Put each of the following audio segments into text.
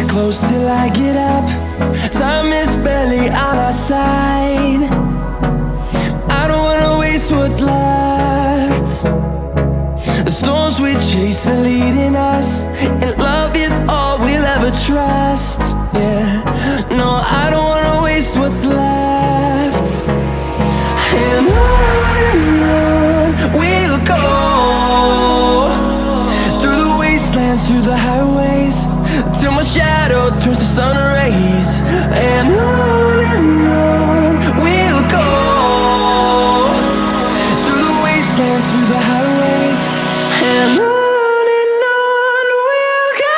close till I get up. Time is barely on our side. I don't wanna waste what's left. The storms we chase are leading us, and love is all we'll ever trust. Yeah, no, I don't wanna waste what's left. And on we'll go, through the wastelands, through the highways, till my shadow turns to sun rays. And on we'll go, through the wastelands, through the highways, and on we'll go.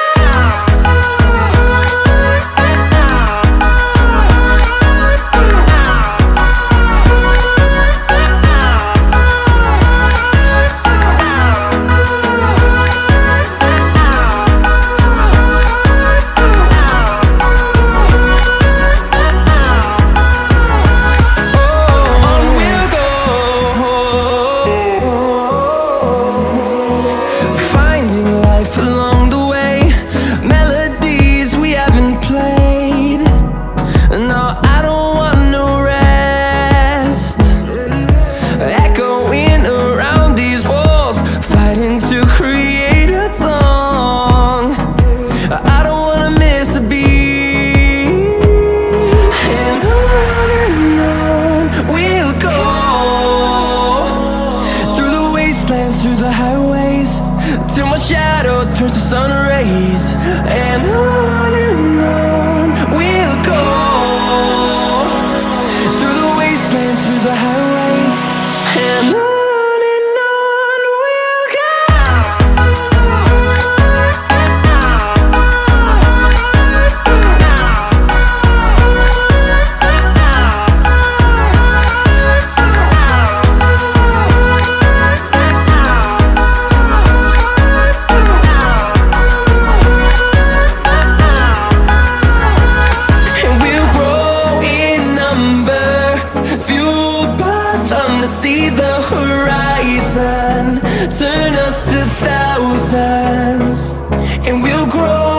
through the highways, till my shadow turns to sun rays. And on we'll go, through the wastelands, through the highways. And on we'll go. See the horizon, turn us to thousands, and we'll grow